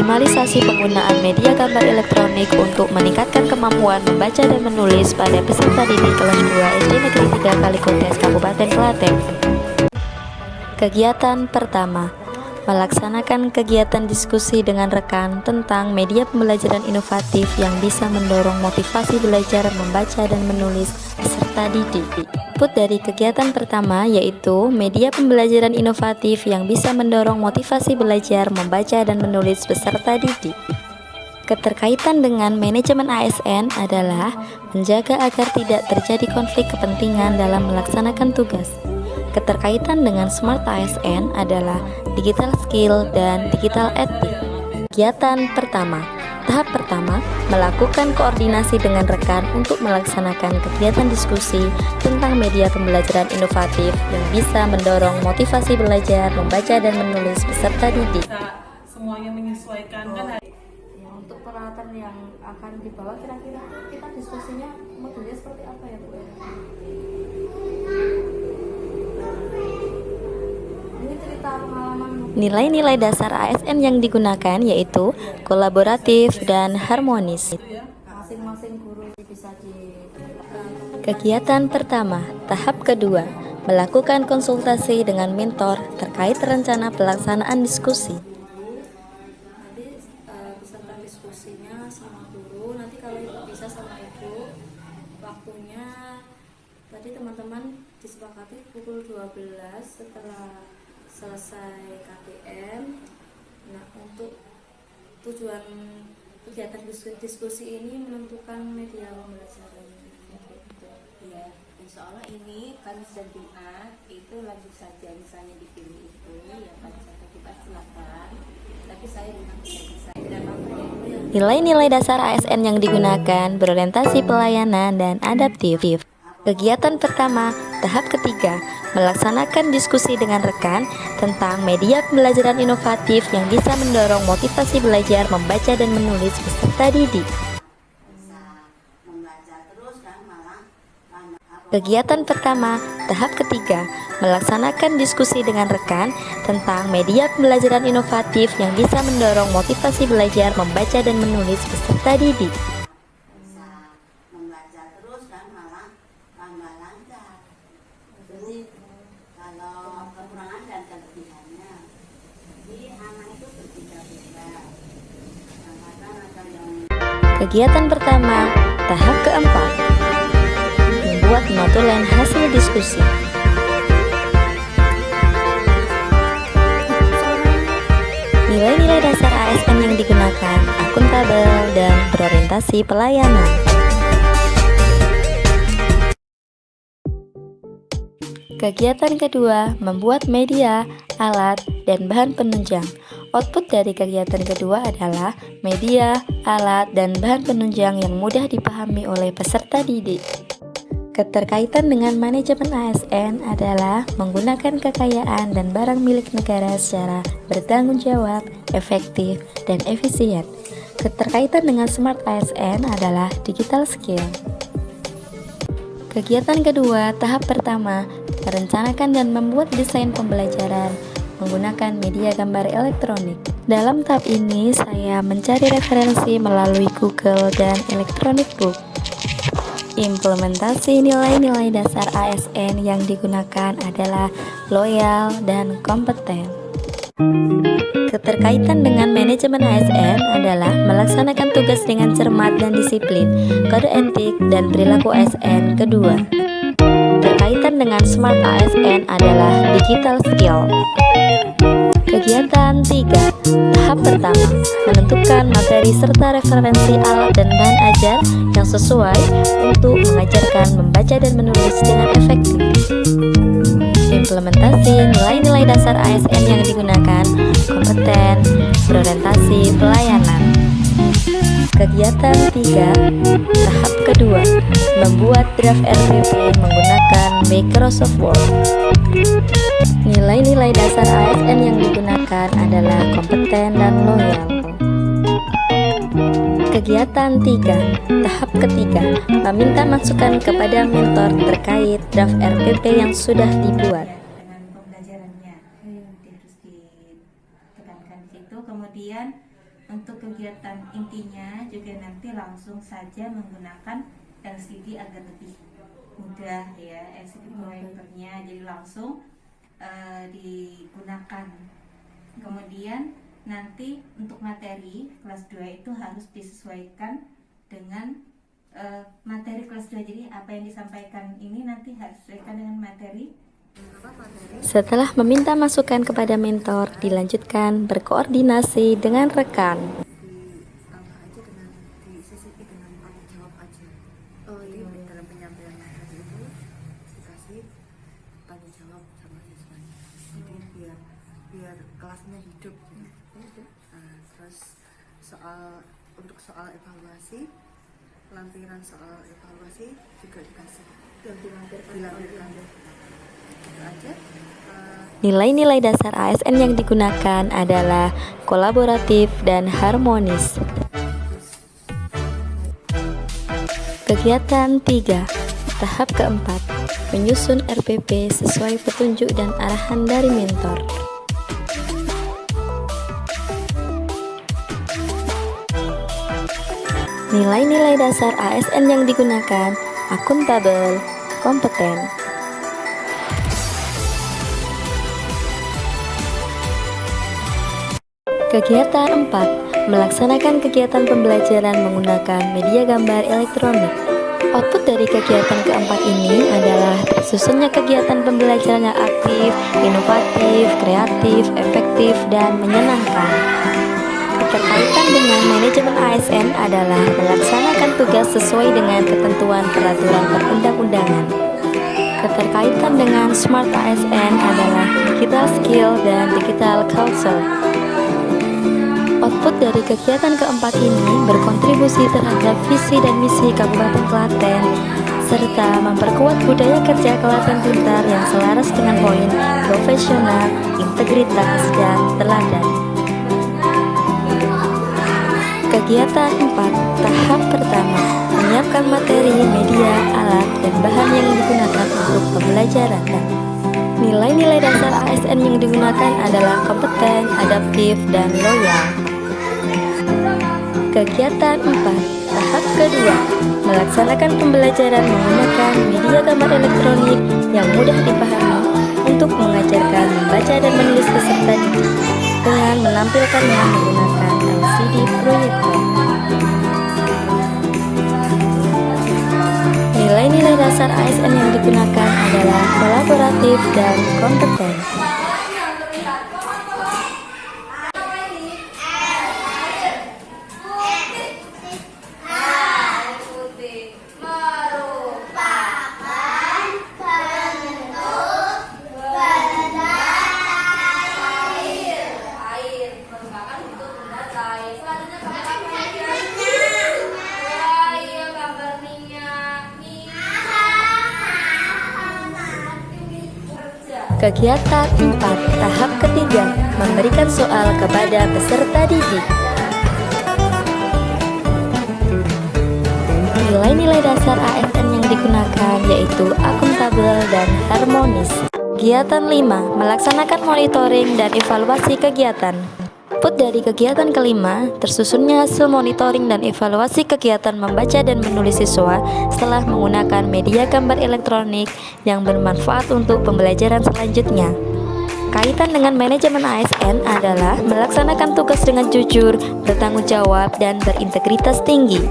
Optimalisasi penggunaan media gambar elektronik untuk meningkatkan kemampuan membaca dan menulis pada peserta didik kelas 2 SD Negeri 3 Kalikotes, Kabupaten Klaten. Kegiatan pertama, melaksanakan kegiatan diskusi dengan rekan tentang media pembelajaran inovatif yang bisa mendorong motivasi belajar membaca dan menulis peserta didik. Input dari kegiatan pertama yaitu media pembelajaran inovatif yang bisa mendorong motivasi belajar membaca dan menulis peserta didik. Keterkaitan dengan manajemen ASN adalah menjaga agar tidak terjadi konflik kepentingan dalam melaksanakan tugas. Keterkaitan dengan Smart ASN adalah digital skill dan digital ethic. Kegiatan pertama, tahap pertama, melakukan koordinasi dengan rekan untuk melaksanakan kegiatan diskusi tentang media pembelajaran inovatif yang bisa mendorong motivasi belajar, membaca dan menulis peserta didik. Semuanya menyesuaikan kan. Untuk peralatan yang akan dibawa kira-kira kita diskusinya modelnya seperti apa ya Bu? Nilai-nilai dasar ASN yang digunakan yaitu kolaboratif dan harmonis. Kegiatan pertama, tahap kedua, melakukan konsultasi dengan mentor terkait rencana pelaksanaan diskusi. Nanti peserta diskusinya sama guru, nanti kalau bisa sama ibu. Waktunya tadi teman-teman disepakati pukul 12 setelah selesai KTM. Nah, untuk tujuan kegiatan diskusi ini menentukan media pembelajaran. Ya, insya Allah ini Kamis dan Jumat itu lanjut saja, misalnya dipilih itu ya pada saat kita silakan. Tapi saya dengan Nilai-nilai dasar ASN yang digunakan berorientasi pelayanan dan adaptif. Kegiatan pertama, tahap ketiga, melaksanakan diskusi dengan rekan tentang media pembelajaran inovatif yang bisa mendorong motivasi belajar membaca dan menulis peserta didik. Kegiatan pertama, tahap ketiga, melaksanakan diskusi dengan rekan tentang media pembelajaran inovatif yang bisa mendorong motivasi belajar membaca dan menulis peserta didik. kalau kekurangan dan kelebihannya, jadi anak itu berbeda-beda. Kadang-kadang ada yang Kegiatan pertama, tahap keempat, membuat notulen hasil diskusi. Nilai-nilai dasar ASN yang digunakan akuntabel dan berorientasi pelayanan. Kegiatan kedua, membuat media, alat, dan bahan penunjang. Output dari kegiatan kedua adalah media, alat, dan bahan penunjang yang mudah dipahami oleh peserta didik. Keterkaitan dengan manajemen ASN adalah menggunakan kekayaan dan barang milik negara secara bertanggung jawab, efektif, dan efisien. Keterkaitan dengan Smart ASN adalah digital skill. Kegiatan kedua, tahap pertama, merencanakan dan membuat desain pembelajaran menggunakan media gambar elektronik. Dalam tahap ini, saya mencari referensi melalui Google dan Electronic Book. Implementasi nilai-nilai dasar ASN yang digunakan adalah loyal dan kompeten. Keterkaitan dengan manajemen ASN adalah melaksanakan tugas dengan cermat dan disiplin, kode etik, dan perilaku ASN kedua. Terkaitan dengan Smart ASN adalah digital skill. Kegiatan 3, tahap pertama, menentukan materi serta referensi alat dan bahan ajar yang sesuai untuk mengajarkan membaca dan menulis dengan efektif. Implementasi nilai-nilai dasar ASN yang digunakan, kompeten, berorientasi pelayanan. Kegiatan 3, tahap kedua, membuat draft RPP menggunakan Microsoft Word. Nilai-nilai dasar ASN yang digunakan adalah kompeten dan loyal. Kegiatan 3, tahap ketiga, meminta masukan kepada mentor terkait draft RPP yang sudah dibuat. dengan pembelajarannya, terus ditekankan di situ. Kemudian Untuk kegiatan intinya juga nanti langsung saja menggunakan LCD agar lebih mudah ya, LCD proyektornya, jadi langsung digunakan. Kemudian nanti untuk materi kelas 2 itu harus disesuaikan dengan materi kelas 2. Jadi apa yang disampaikan ini nanti harus disesuaikan dengan materi. Setelah meminta masukan kepada mentor, dilanjutkan berkoordinasi dengan rekan. Disisipi dengan tanya jawab aja. Jadi dalam penyampaian materi itu dikasih tanya jawab sama siswanya. Jadi biar kelasnya hidup gitu. Nah, terus untuk soal evaluasi, lampiran soal evaluasi juga dikasih. Dilampirkan. Itu aja. Nilai-nilai dasar ASN yang digunakan adalah kolaboratif dan harmonis. Kegiatan 3, tahap keempat, menyusun RPP sesuai petunjuk dan arahan dari mentor. Nilai-nilai dasar ASN yang digunakan akuntabel, kompeten. Kegiatan 4, melaksanakan kegiatan pembelajaran menggunakan media gambar elektronik. Output dari kegiatan keempat ini adalah tersusunnya kegiatan pembelajaran yang aktif, inovatif, kreatif, efektif, dan menyenangkan. Keterkaitan dengan manajemen ASN adalah melaksanakan tugas sesuai dengan ketentuan peraturan perundang-undangan. Keterkaitan dengan Smart ASN adalah digital skill dan digital culture. Output dari kegiatan keempat ini berkontribusi terhadap visi dan misi Kabupaten Klaten, serta memperkuat budaya kerja Klaten Pintar yang selaras dengan poin profesional, integritas, dan teladan. Kegiatan 4, tahap pertama, menyiapkan materi, media, alat, dan bahan yang digunakan untuk pembelajaran. Nilai-nilai dasar ASN yang digunakan adalah kompeten, adaptif, dan loyal. Kegiatan 4, tahap kedua, melaksanakan pembelajaran menggunakan media gambar elektronik yang mudah dipahami untuk mengajarkan membaca dan menulis peserta didik dengan menampilkannya menggunakan LCD proyektor. Nilai-nilai dasar ASN yang digunakan adalah kolaboratif dan kompeten. Kegiatan 4, tahap ketiga, memberikan soal kepada peserta didik. Nilai-nilai dasar ASN yang digunakan yaitu akuntabel dan harmonis. Kegiatan 5, melaksanakan monitoring dan evaluasi kegiatan. Output dari kegiatan kelima, tersusunnya hasil monitoring dan evaluasi kegiatan membaca dan menulis siswa setelah menggunakan media gambar elektronik yang bermanfaat untuk pembelajaran selanjutnya. Kaitan dengan manajemen ASN adalah melaksanakan tugas dengan jujur, bertanggung jawab, dan berintegritas tinggi.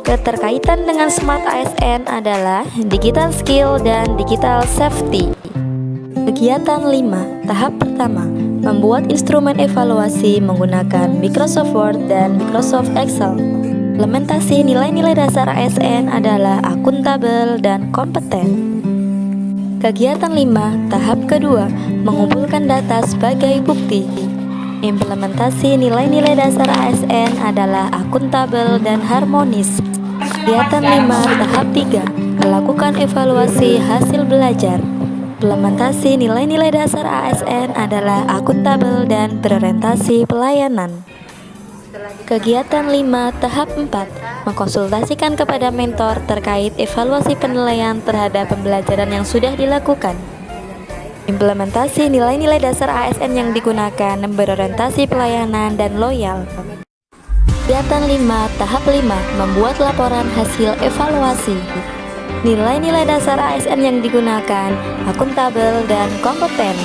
Keterkaitan dengan Smart ASN adalah digital skill dan digital safety. Kegiatan 5, tahap pertama, membuat instrumen evaluasi menggunakan Microsoft Word dan Microsoft Excel. Implementasi nilai-nilai dasar ASN adalah akuntabel dan kompeten. Kegiatan 5, tahap kedua, mengumpulkan data sebagai bukti. Implementasi nilai-nilai dasar ASN adalah akuntabel dan harmonis. Kegiatan 5, tahap 3, melakukan evaluasi hasil belajar. Implementasi nilai-nilai dasar ASN adalah akuntabel dan berorientasi pelayanan. Kegiatan 5, tahap 4, mengkonsultasikan kepada mentor terkait evaluasi penilaian terhadap pembelajaran yang sudah dilakukan. Implementasi nilai-nilai dasar ASN yang digunakan berorientasi pelayanan dan loyal. Kegiatan 5, tahap 5, membuat laporan hasil evaluasi. Nilai-nilai dasar ASN yang digunakan, akuntabel dan kompeten.